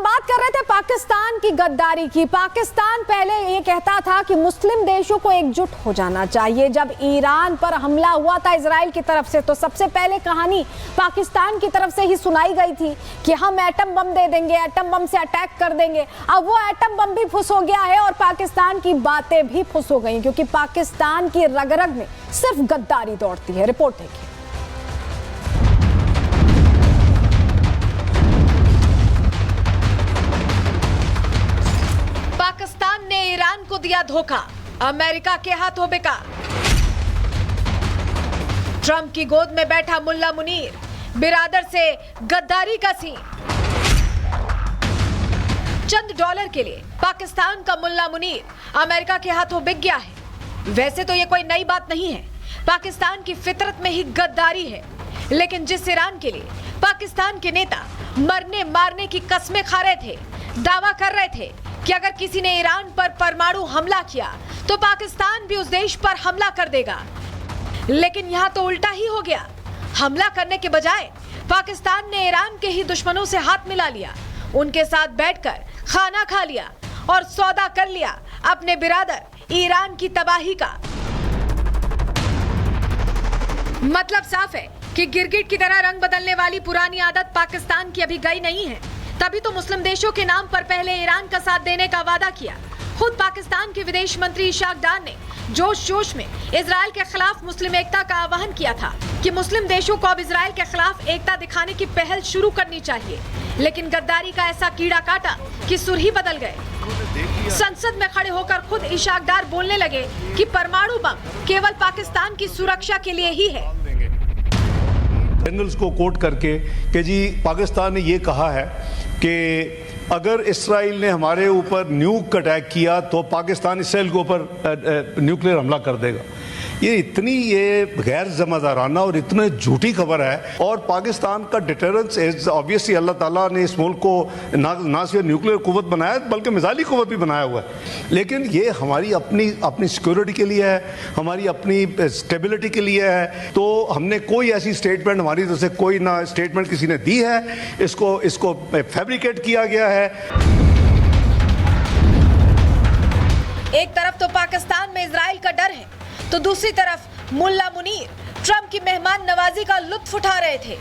हम बात कर रहे थे पाकिस्तान की गद्दारी की। पाकिस्तान पहले ये कहता था कि मुस्लिम देशों को एकजुट हो जाना चाहिए। जब ईरान पर हमला हुआ था इजराइल की तरफ से, तो सबसे पहले कहानी पाकिस्तान की तरफ से ही सुनाई गई थी कि हम एटम बम दे देंगे, एटम बम से अटैक कर देंगे। अब वो एटम बम भी फुस हो गया है और पाकिस्तान की बातें भी फुस हो गई, क्योंकि पाकिस्तान की रग रग में सिर्फ गद्दारी दौड़ती है। रिपोर्ट देखिए। पाकिस्तान ने ईरान को दिया धोखा, अमेरिका के हाथों बिका। ट्रंप की गोद में बैठा मुल्ला मुनीर, बिरादर से गद्दारी का सीन। चंद डॉलर के लिए पाकिस्तान का मुल्ला मुनीर अमेरिका के हाथों बिक गया है। वैसे तो ये कोई नई बात नहीं है, पाकिस्तान की फितरत में ही गद्दारी है। लेकिन जिस ईरान के लिए पाकिस्तान के नेता मरने मारने की कस्में खा रहे थे, दावा कर रहे थे कि अगर किसी ने ईरान पर परमाणु हमला किया तो पाकिस्तान भी उस देश पर हमला कर देगा, लेकिन यहां तो उल्टा ही हो गया। हमला करने के बजाय पाकिस्तान ने ईरान के ही दुश्मनों से हाथ मिला लिया, उनके साथ बैठकर खाना खा लिया और सौदा कर लिया अपने बिरादर ईरान की तबाही का। मतलब साफ है कि गिरगिट की तरह रंग बदलने वाली पुरानी आदत पाकिस्तान की अभी गई नहीं है। तभी तो मुस्लिम देशों के नाम पर पहले ईरान का साथ देने का वादा किया। खुद पाकिस्तान के विदेश मंत्री इशाक डार ने जोश जोश में इजराइल के खिलाफ मुस्लिम एकता का आह्वान किया था कि मुस्लिम देशों को अब इजराइल के खिलाफ एकता दिखाने की पहल शुरू करनी चाहिए। लेकिन गद्दारी का ऐसा कीड़ा काटा कि सुर ही बदल गए। संसद में खड़े होकर खुद इशाक डार बोलने लगे कि परमाणु बम केवल पाकिस्तान की सुरक्षा के लिए ही है। जनरल्स को कोट करके कि जी पाकिस्तान ने ये कहा है कि अगर इसराइल ने हमारे ऊपर न्यूक अटैक किया तो पाकिस्तान इसराइल के ऊपर न्यूक्लियर हमला कर देगा। ये गैर ज़िम्मेदाराना और इतने झूठी खबर है। और पाकिस्तान का डिटरेंस इज ऑब्वियसली अल्लाह ताला ने इस मुल्क को ना सिर्फ न्यूक्लियर कुव्वत बनाया बल्कि मिसाइली कुव्वत भी बनाया हुआ है। लेकिन ये हमारी अपनी सिक्योरिटी के लिए है, हमारी अपनी स्टेबिलिटी के लिए है। तो हमने कोई ऐसी स्टेटमेंट, हमारी तरफ से कोई ना स्टेटमेंट किसी ने दी है, इसको फैब्रिकेट किया गया है। एक तरफ तो पाकिस्तान में इजराइल का डर है, तो दूसरी तरफ मुल्ला मुनीर ट्रंप की मेहमान नवाजी का लुत्फ उठा रहे थे।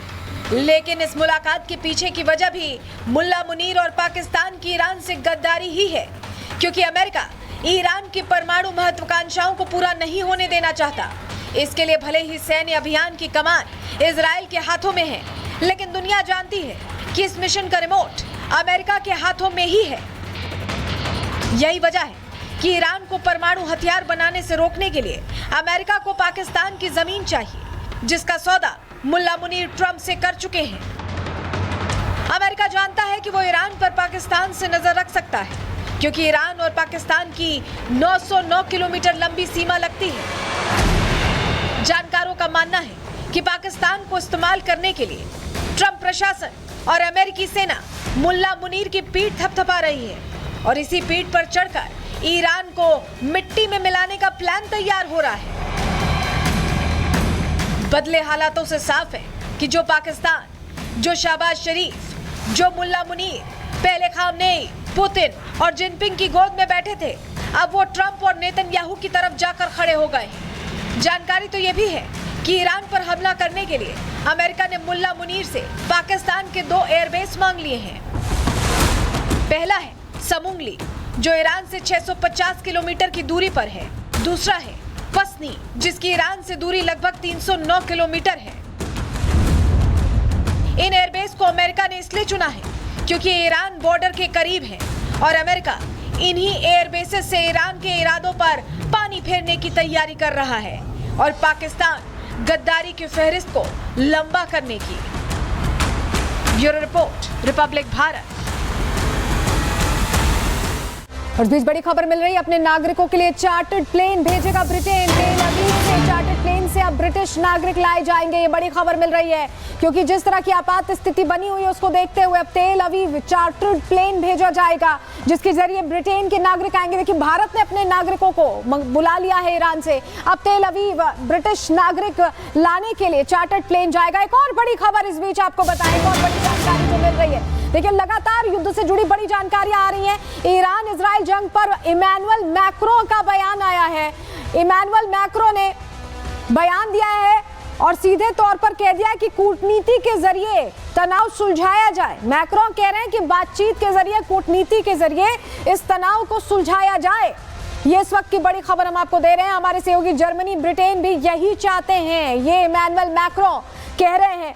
लेकिन इस मुलाकात के पीछे की वजह भी मुल्ला मुनीर और पाकिस्तान की ईरान से गद्दारी ही है, क्योंकि अमेरिका ईरान की परमाणु महत्वाकांक्षाओं को पूरा नहीं होने देना चाहता। इसके लिए भले ही सैन्य अभियान की कमान इजराइल के हाथों में है, लेकिन दुनिया जानती है कि इस मिशन का रिमोट अमेरिका के हाथों में ही है। यही वजह है कि ईरान को परमाणु हथियार बनाने से रोकने के लिए अमेरिका को पाकिस्तान की जमीन चाहिए, जिसका सौदा मुल्ला मुनीर ट्रंप से कर चुके हैं। अमेरिका जानता है कि वो ईरान पर पाकिस्तान से नजर रख सकता है, क्योंकि ईरान और पाकिस्तान की 909 किलोमीटर लंबी सीमा लगती है। जानकारों का मानना है कि पाकिस्तान को इस्तेमाल करने के लिए ट्रंप प्रशासन और अमेरिकी सेना मुल्ला मुनीर की पीठ थपथपा रही है, और इसी पीठ पर चढ़कर ईरान को मिट्टी में मिलाने का प्लान तैयार हो रहा है। बदले हालातों से साफ है कि जो पाकिस्तान, जो शहबाज शरीफ, जो मुल्ला मुनीर पहले खामनेई, पुतिन और जिनपिंग की गोद में बैठे थे, अब वो ट्रंप और नेतन्याहू की तरफ जाकर खड़े हो गए। जानकारी तो ये भी है कि ईरान पर हमला करने के लिए अमेरिका ने मुल्ला मुनीर से पाकिस्तान के 2 एयरबेस मांग लिए हैं। पहला है समुंगली, जो ईरान से 650 किलोमीटर की दूरी पर है। दूसरा है पसनी, जिसकी ईरान से दूरी लगभग 309 किलोमीटर है। इन एयरबेस को अमेरिका ने इसलिए चुना है क्योंकि ईरान बॉर्डर के करीब है, और अमेरिका इन्हीं एयरबेसेस से ईरान के इरादों पर पानी फेरने की तैयारी कर रहा है, और पाकिस्तान गद्दारी की फहरिस्त को लंबा करने की। Bureau report, Republic Bharat. और इस बीच बड़ी खबर मिल रही है, अपने नागरिकों के लिए चार्टर्ड प्लेन भेजेगा ब्रिटेन। तेल अवीव से चार्टर्ड प्लेन से अब ब्रिटिश नागरिक लाए जाएंगे। ये बड़ी खबर मिल रही है, क्योंकि जिस तरह की आपात स्थिति बनी हुई है उसको देखते हुए अब तेल अवीव चार्टर्ड प्लेन भेजा जाएगा, जिसके जरिए ब्रिटेन के नागरिक आएंगे। देखिए, भारत ने अपने नागरिकों को बुला लिया है ईरान से, अब तेल अवीव ब्रिटिश नागरिक लाने के लिए चार्टर्ड प्लेन जाएगा। एक और बड़ी खबर इस बीच आपको बताएं, एक और बड़ी जानकारी जो मिल रही है, देखिए लगातार युद्ध से जुड़ी बड़ी जानकारियां आ रही हैं। ईरान इजराइल जंग पर इमैनुअल मैक्रों का बयान आया है। इमैनुअल मैक्रों ने बयान दिया है और सीधे तौर पर कह दिया है कि कूटनीति के जरिए तनाव सुलझाया जाए। मैक्रों कह रहे हैं कि बातचीत के जरिए, कूटनीति के जरिए इस तनाव को सुलझाया जाए। ये इस वक्त की बड़ी खबर हम आपको दे रहे हैं। हमारे सहयोगी जर्मनी, ब्रिटेन भी यही चाहते हैं, ये इमैनुअल मैक्रों कह रहे हैं।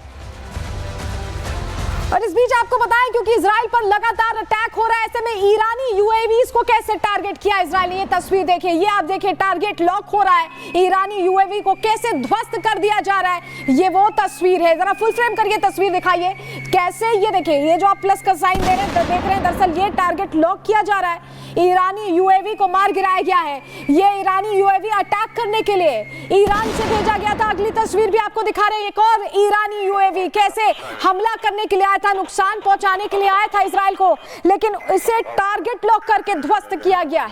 और इस बीच आपको बताएं, क्योंकि इजराइल पर लगातार अटैक हो रहा है, ऐसे में ईरानी यूएवीज को कैसे टारगेट किया इजराइल ने, ये तस्वीर देखिए, ये आप देखिए टारगेट लॉक हो रहा है। ईरानी यूएवी को कैसे ध्वस्त कर दिया जा रहा है, ये वो तस्वीर है। जरा फुल फ्रेम करके तस्वीर दिखाइए कैसे, ये देखिए, ये जो आप प्लस का साइन देख रहे हैं, दरअसल ये टारगेट लॉक किया जा रहा है। ईरानी यूएवी को मार गिराया गया है। ये ईरानी यूएवी अटैक करने के लिए ईरान से भेजा गया था। अगली तस्वीर भी आपको दिखा रहे हैं, एक और ईरानी यूएवी कैसे हमला करने के लिए आया था, नुकसान पहुंचाने के लिए आया था इजराइल को, लेकिन इसे टारगेट लॉक करके ध्वस्त किया गया।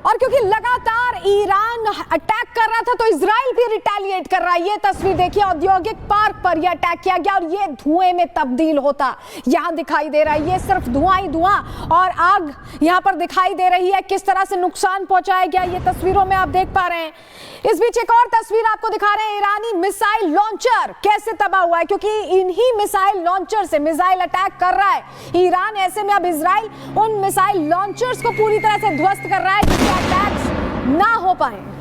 और क्योंकि लगातार ईरान अटैक कर रहा था तो इजराइल भी रिटेलिएट कर रहा है। ये तस्वीर देखिए, औद्योगिक पार्क पर यह अटैक किया गया और ये धुएं में तब्दील होता यहां दिखाई दे रहा है। ये सिर्फ धुआं ही धुआं और आग यहां पर दिखाई दे रही है। किस तरह से नुकसान पहुंचाया गया ये तस्वीरों में आप देख पा रहे हैं। इस बीच एक और तस्वीर आपको दिखा रहे हैं, ईरानी मिसाइल लॉन्चर कैसे तबाह हुआ है, क्योंकि इन्हीं मिसाइल लॉन्चर से मिसाइल अटैक कर रहा है ईरान। ऐसे में अब इजराइल उन मिसाइल लॉन्चर्स को पूरी तरह से ध्वस्त कर रहा है जिससे अटैक्स ना हो पाए।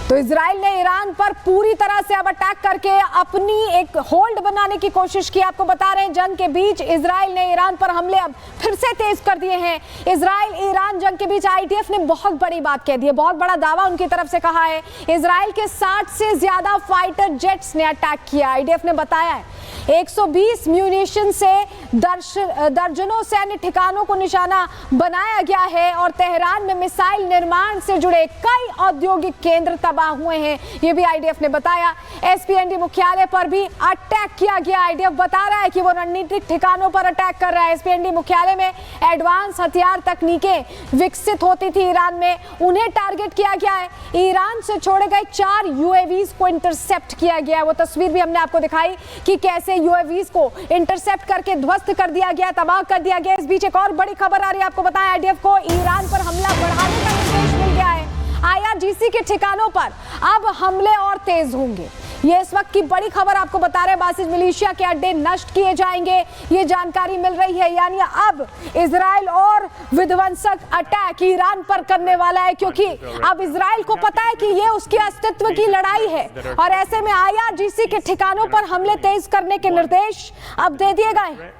तो इजराइल ने ईरान पर पूरी तरह से अब अटैक करके अपनी एक होल्ड बनाने की कोशिश की। आपको बता रहे हैं, जंग के बीच इजराइल ने ईरान पर हमले अब फिर से तेज कर दिए हैं। इजराइल ईरान जंग के बीच आईडीएफ ने बहुत बड़ी बात कह दी है, बहुत बड़ा दावा उनकी तरफ से कहा है। इजराइल के 60 से ज्यादा फाइटर जेट्स ने अटैक किया। आईडीएफ ने बताया है 120 म्यूनिशन से दर्जनों सैन्य ठिकानों को निशाना बनाया गया है और तेहरान में मिसाइल निर्माण से जुड़े कई औद्योगिक केंद्र तबाह हुए हैं, ये भी आईडीएफ ने बताया। एसपीएनडी मुख्यालय पर भी अटैक किया गया। आईडीएफ बता रहा है कि वो रणनीतिक ठिकानों पर अटैक कर रहा है। एसपीएनडी मुख्यालय में एडवांस हथियार तकनीकें विकसित होती थी ईरान में, उन्हें टारगेट किया गया है। ईरान से छोड़े गए 4 यूएवीज को इंटरसेप्ट किया गया है। वो तस्वीर भी हमने आपको दिखाई कि कैसे यूएवीज को इंटरसेप्ट करके ध्वस्त कर दिया गया, तबाह कर दिया गया। इस बीच एक और बड़ी खबर आ रही है, आपको बताएं, आईडीएफ को ईरान पर हमला बढ़ाने का निर्देश मिल गया है। आईआरजीसी के ठिकानों पर अब हमले और तेज होंगे, ये इस वक्त की बड़ी खबर आपको बता रहे हैं। बासिज मिलिशिया के अड्डे नष्ट किए जाएंगे, ये जानकारी मिल रही है। यानी अब इजराइल और विध्वंसक अटैक ईरान पर करने वाला है, क्योंकि अब इजराइल को पता है कि ये उसके अस्तित्व की लड़ाई है और ऐसे में आईआरजीसी के ठिकानों पर हमले तेज करने के निर्देश अब दे दिए गए।